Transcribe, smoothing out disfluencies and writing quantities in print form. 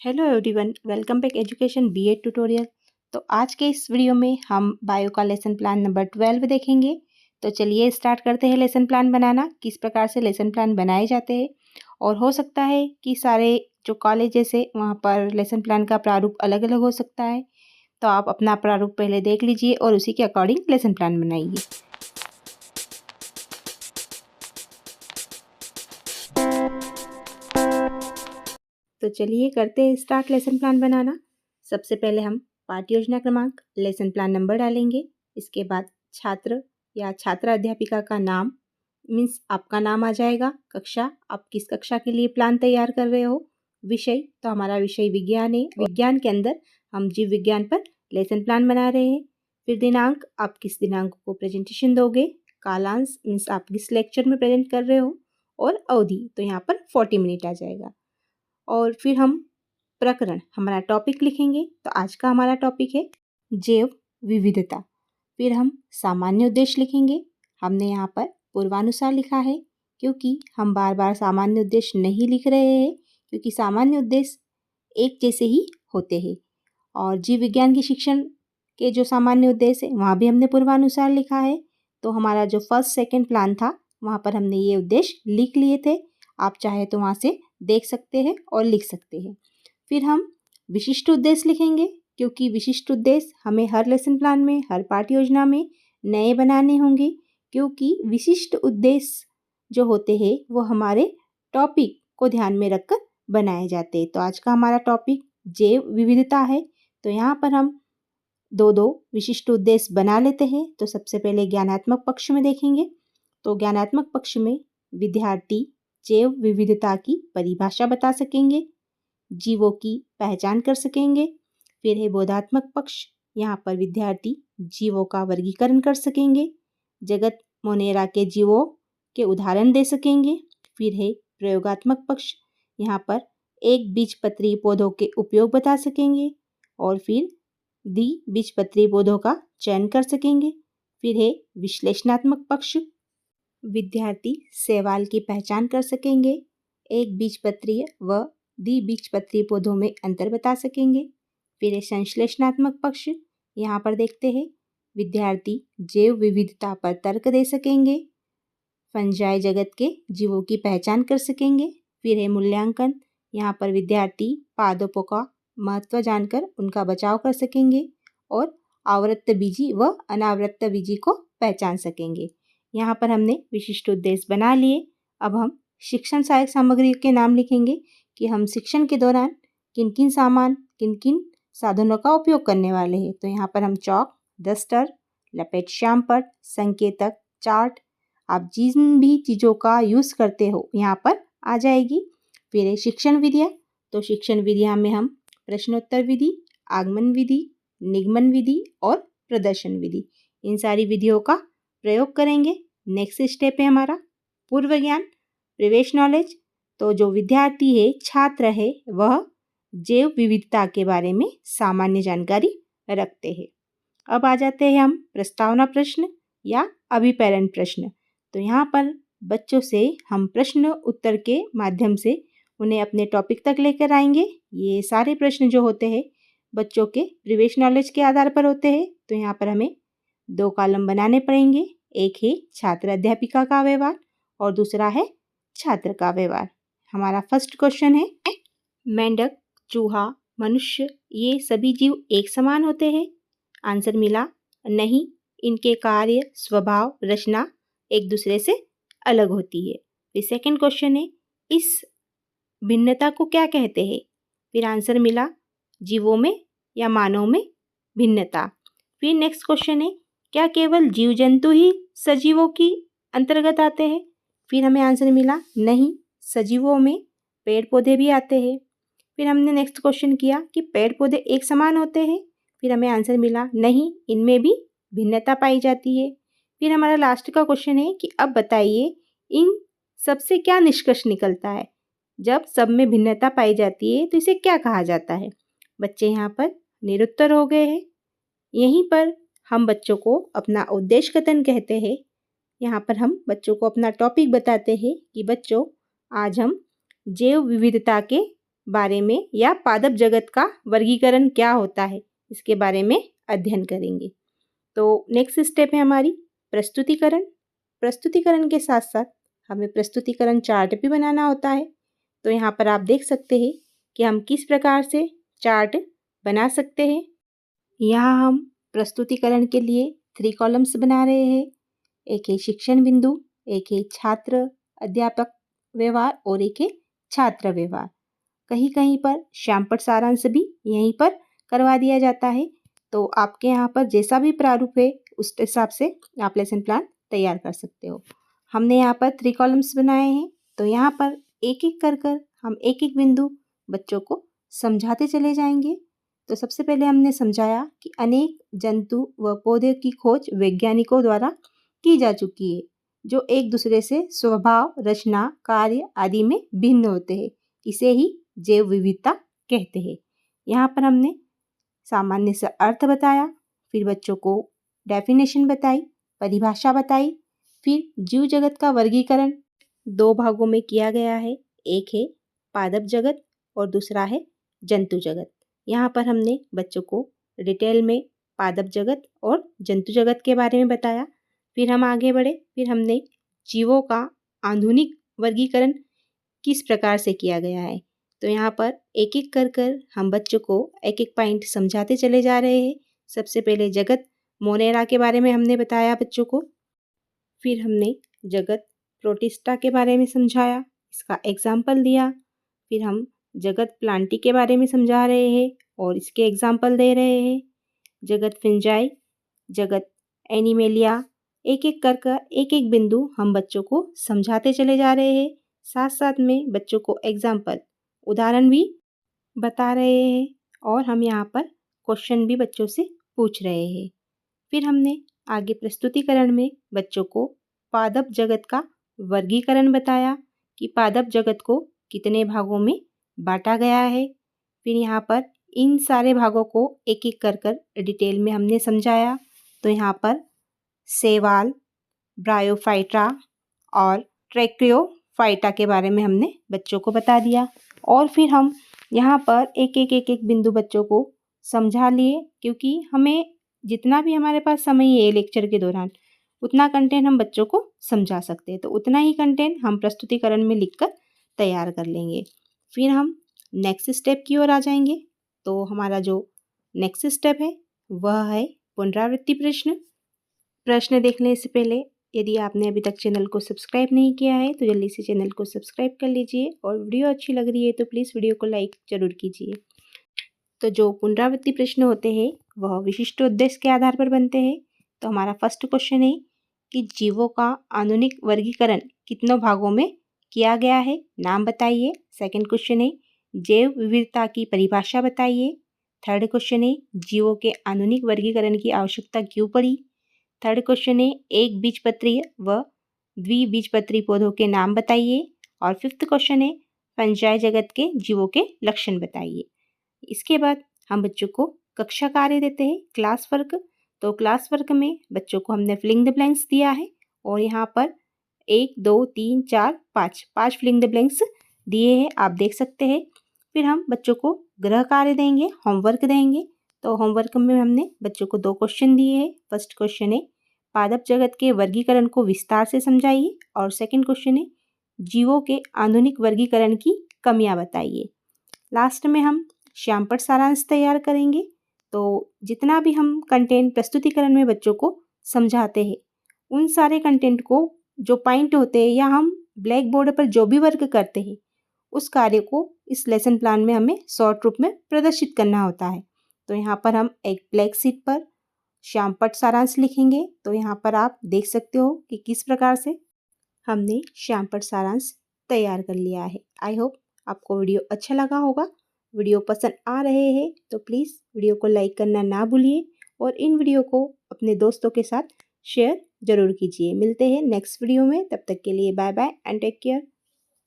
Hello everyone, welcome back education B Ed tutorial. तो आज के इस वीडियो में हम बायो का लेसन प्लान नंबर 12 देखेंगे। तो चलिए स्टार्ट करते हैं लेसन प्लान बनाना, किस प्रकार से लेसन प्लान बनाए जाते हैं। और हो सकता है कि सारे जो कॉलेजेस है वहाँ पर लेसन प्लान का प्रारूप अलग अलग हो सकता है। तो आप अपना प्रारूप पहले देख लीजिए और उसी के अकॉर्डिंग लेसन प्लान बनाइए। तो चलिए करते हैं स्टार्ट लेसन प्लान बनाना। सबसे पहले हम पाठ्य योजना क्रमांक, लेसन प्लान नंबर डालेंगे। इसके बाद छात्र या छात्रा अध्यापिका का नाम, मीन्स आपका नाम आ जाएगा। कक्षा, आप किस कक्षा के लिए प्लान तैयार कर रहे हो। विषय, तो हमारा विषय विज्ञान है। विज्ञान के अंदर हम जीव विज्ञान पर लेसन प्लान बना रहे हैं। फिर दिनांक, आप किस दिनांक को प्रेजेंटेशन दोगे। कालांश, मीन्स आप किस लेक्चर में प्रेजेंट कर रहे हो। और अवधि, तो यहाँ पर 40 मिनट आ जाएगा। और फिर हम प्रकरण, हमारा टॉपिक लिखेंगे। तो आज का हमारा टॉपिक है जैव विविधता। फिर हम सामान्य उद्देश्य लिखेंगे। हमने यहाँ पर पूर्वानुसार लिखा है क्योंकि हम बार बार सामान्य उद्देश्य नहीं लिख रहे हैं, क्योंकि सामान्य उद्देश्य एक जैसे ही होते हैं। और जीव विज्ञान की शिक्षण के जो सामान्य उद्देश्य है वहाँ भी हमने पूर्वानुसार लिखा है। तो हमारा जो फर्स्ट सेकंड प्लान था वहाँ पर हमने ये उद्देश्य लिख लिए थे। आप चाहे तो वहाँ से देख सकते हैं और लिख सकते हैं। फिर हम विशिष्ट उद्देश्य लिखेंगे, क्योंकि विशिष्ट उद्देश्य हमें हर लेसन प्लान में, हर पाठ्य योजना में नए बनाने होंगे। क्योंकि विशिष्ट उद्देश्य जो होते हैं वो हमारे टॉपिक को ध्यान में रखकर बनाए जाते हैं। तो आज का हमारा टॉपिक जैव विविधता है। तो यहाँ पर हम दो विशिष्ट उद्देश्य बना लेते हैं। तो सबसे पहले ज्ञानात्मक पक्ष में देखेंगे। तो ज्ञानात्मक पक्ष में विद्यार्थी जैव विविधता की परिभाषा बता सकेंगे, जीवों की पहचान कर सकेंगे। फिर है बोधात्मक पक्ष, यहाँ पर विद्यार्थी जीवों का वर्गीकरण कर सकेंगे, जगत मोनेरा के जीवों के उदाहरण दे सकेंगे। फिर है प्रयोगात्मक पक्ष, यहाँ पर एक बीजपत्री पौधों के उपयोग बता सकेंगे और फिर द्विबीजपत्री पौधों का चयन कर सकेंगे। फिर है विश्लेषणात्मक पक्ष, विद्यार्थी शैवाल की पहचान कर सकेंगे, एक बीजपत्रीय व द्विबीजपत्री पौधों में अंतर बता सकेंगे। फिर है संश्लेषणात्मक पक्ष, यहाँ पर देखते हैं विद्यार्थी जैव विविधता पर तर्क दे सकेंगे, फंजाई जगत के जीवों की पहचान कर सकेंगे। फिर है मूल्यांकन, यहाँ पर विद्यार्थी पादपों का महत्व जानकर उनका बचाव कर सकेंगे और आवृत्त बीजी व अनावृत्त बीजी को पहचान सकेंगे। यहाँ पर हमने विशिष्ट उद्देश्य बना लिए। अब हम शिक्षण सहायक सामग्री के नाम लिखेंगे कि हम शिक्षण के दौरान किन किन सामान, किन किन साधनों का उपयोग करने वाले हैं। तो यहाँ पर हम चौक, डस्टर, लपेट श्यामपट्ट, संकेतक, चार्ट, आप जिन भी चीज़ों का यूज़ करते हो यहाँ पर आ जाएगी। फिर है शिक्षण विधियाँ। तो शिक्षण विधियाँ में हम प्रश्नोत्तर विधि, आगमन विधि, निगमन विधि और प्रदर्शन विधि, इन सारी विधियों का प्रयोग करेंगे। नेक्स्ट स्टेप है हमारा पूर्व ज्ञान, प्रवेश नॉलेज। तो जो विद्यार्थी है, छात्र है, वह जैव विविधता के बारे में सामान्य जानकारी रखते हैं। अब आ जाते हैं हम प्रस्तावना प्रश्न या अभिप्रेरण प्रश्न। तो यहाँ पर बच्चों से हम प्रश्न उत्तर के माध्यम से उन्हें अपने टॉपिक तक लेकर आएंगे। ये सारे प्रश्न जो होते हैं बच्चों के प्रवेश नॉलेज के आधार पर होते हैं। तो यहाँ पर हमें 2 कॉलम बनाने पड़ेंगे। एक है छात्र अध्यापिका का व्यवहार और दूसरा है छात्र का व्यवहार। हमारा फर्स्ट क्वेश्चन है, मेंढक, चूहा, मनुष्य ये सभी जीव एक समान होते हैं। आंसर मिला नहीं, इनके कार्य, स्वभाव, रचना एक दूसरे से अलग होती है। फिर सेकंड क्वेश्चन है, इस भिन्नता को क्या कहते हैं। फिर आंसर मिला जीवों में या मानव में भिन्नता। फिर नेक्स्ट क्वेश्चन है, क्या केवल जीव जंतु ही सजीवों की अंतर्गत आते हैं। फिर हमें आंसर मिला नहीं, सजीवों में पेड़ पौधे भी आते हैं। फिर हमने नेक्स्ट क्वेश्चन किया कि पेड़ पौधे एक समान होते हैं। फिर हमें आंसर मिला नहीं, इनमें भी भिन्नता पाई जाती है। फिर हमारा लास्ट का क्वेश्चन है कि अब बताइए इन सबसे क्या निष्कर्ष निकलता है। जब सब में भिन्नता पाई जाती है तो इसे क्या कहा जाता है। बच्चे यहाँ पर निरुत्तर हो गए हैं। यहीं पर हम बच्चों को अपना उद्देश्य कथन कहते हैं। यहाँ पर हम बच्चों को अपना टॉपिक बताते हैं कि बच्चों आज हम जैव विविधता के बारे में या पादप जगत का वर्गीकरण क्या होता है इसके बारे में अध्ययन करेंगे। तो नेक्स्ट स्टेप है हमारी प्रस्तुतिकरण। प्रस्तुतिकरण के साथ साथ हमें प्रस्तुतिकरण चार्ट भी बनाना होता है। तो यहाँ पर आप देख सकते हैं कि हम किस प्रकार से चार्ट बना सकते हैं। यहाँ हम प्रस्तुतिकरण के लिए 3 कॉलम्स बना रहे हैं। एक है शिक्षण बिंदु, एक है छात्र अध्यापक व्यवहार और एक है छात्र व्यवहार। कहीं कहीं पर श्यामपट्ट सारांश भी यहीं पर करवा दिया जाता है। तो आपके यहाँ पर जैसा भी प्रारूप है उस हिसाब से आप लेसन प्लान तैयार कर सकते हो। हमने यहाँ पर 3 कॉलम्स बनाए हैं। तो यहाँ पर एक एक कर हम एक एक बिंदु बच्चों को समझाते चले जाएंगे। तो सबसे पहले हमने समझाया कि अनेक जंतु व पौधे की खोज वैज्ञानिकों द्वारा की जा चुकी है, जो एक दूसरे से स्वभाव, रचना, कार्य आदि में भिन्न होते हैं। इसे ही जैव विविधता कहते हैं। यहाँ पर हमने सामान्य से अर्थ बताया, फिर बच्चों को डेफिनेशन बताई, परिभाषा बताई, फिर जीव जगत का वर्गीकरण 2 भागों में किया गया है। एक है पादप जगत और दूसरा है जंतु जगत। यहाँ पर हमने बच्चों को डिटेल में पादप जगत और जंतु जगत के बारे में बताया। फिर हम आगे बढ़े, फिर हमने जीवों का आधुनिक वर्गीकरण किस प्रकार से किया गया है। तो यहाँ पर एक एक कर हम बच्चों को एक एक पॉइंट समझाते चले जा रहे हैं। सबसे पहले जगत मोनेरा के बारे में हमने बताया बच्चों को। फिर हमने जगत प्रोटिस्टा के बारे में समझाया, इसका एग्जाम्पल दिया। फिर हम जगत प्लांटी के बारे में समझा रहे हैं और इसके एग्जाम्पल दे रहे हैं। जगत फिंजाई, जगत एनिमेलिया, एक एक कर एक एक बिंदु हम बच्चों को समझाते चले जा रहे हैं। साथ साथ में बच्चों को एग्जाम्पल उदाहरण भी बता रहे हैं और हम यहाँ पर क्वेश्चन भी बच्चों से पूछ रहे हैं। फिर हमने आगे प्रस्तुतिकरण में बच्चों को पादप जगत का वर्गीकरण बताया कि पादप जगत को कितने भागों में बांटा गया है। फिर यहाँ पर इन सारे भागों को एक एक कर डिटेल में हमने समझाया। तो यहाँ पर शैवाल, ब्रायोफाइटा और ट्रैक्रियोफाइटा के बारे में हमने बच्चों को बता दिया। और फिर हम यहाँ पर एक एक बिंदु बच्चों को समझा लिए, क्योंकि हमें जितना भी हमारे पास समय है लेक्चर के दौरान उतना कंटेंट हम बच्चों को समझा सकते हैं। तो उतना ही कंटेंट हम प्रस्तुतिकरण में लिखकर तैयार कर लेंगे। फिर हम नेक्स्ट स्टेप की ओर आ जाएंगे। तो हमारा जो नेक्स्ट स्टेप है वह है पुनरावृत्ति प्रश्न। प्रश्न देखने से पहले यदि आपने अभी तक चैनल को सब्सक्राइब नहीं किया है तो जल्दी से चैनल को सब्सक्राइब कर लीजिए और वीडियो अच्छी लग रही है तो प्लीज़ वीडियो को लाइक ज़रूर कीजिए। तो जो पुनरावृत्ति प्रश्न होते हैं वह विशिष्ट उद्देश्य के आधार पर बनते हैं। तो हमारा फर्स्ट क्वेश्चन है कि जीवों का आधुनिक वर्गीकरण कितनों भागों में किया गया है, नाम बताइए। सेकंड क्वेश्चन है जैव विविधता की परिभाषा बताइए। थर्ड क्वेश्चन है जीवों के आधुनिक वर्गीकरण की आवश्यकता क्यों पड़ी। थर्ड क्वेश्चन है एक बीजपत्री व द्विबीजपत्री पौधों के नाम बताइए। और फिफ्थ क्वेश्चन है फंजाई जगत के जीवों के लक्षण बताइए। इसके बाद हम बच्चों को कक्षा कार्य देते हैं, क्लास वर्क। तो क्लास वर्क में बच्चों को हमने फिलिंग द ब्लैंक्स दिया है और यहाँ पर 1 2 3 4 5 फिलिंग द ब्लैंक्स दिए हैं, आप देख सकते हैं। फिर हम बच्चों को गृह कार्य देंगे, होमवर्क देंगे। तो होमवर्क में हमने बच्चों को 2 क्वेश्चन दिए हैं। फर्स्ट क्वेश्चन है पादप जगत के वर्गीकरण को विस्तार से समझाइए और सेकंड क्वेश्चन है जीवों के आधुनिक वर्गीकरण की कमियां बताइए। लास्ट में हम श्यामपट्ट सारांश तैयार करेंगे। तो जितना भी हम कंटेंट प्रस्तुतिकरण में बच्चों को समझाते हैं उन सारे कंटेंट को जो पॉइंट होते हैं या हम ब्लैक बोर्ड पर जो भी वर्क करते हैं उस कार्य को इस लेसन प्लान में हमें शॉर्ट रूप में प्रदर्शित करना होता है। तो यहाँ पर हम एक ब्लैक शीट पर श्यामपट्ट सारांश लिखेंगे। तो यहाँ पर आप देख सकते हो कि किस प्रकार से हमने श्यामपट्ट सारांश तैयार कर लिया है। आई होप आपको वीडियो अच्छा लगा होगा। वीडियो पसंद आ रहे हैं तो प्लीज़ वीडियो को लाइक करना ना भूलिए और इन वीडियो को अपने दोस्तों के साथ शेयर ज़रूर कीजिए। मिलते हैं नेक्स्ट वीडियो में, तब तक के लिए bye bye and take care.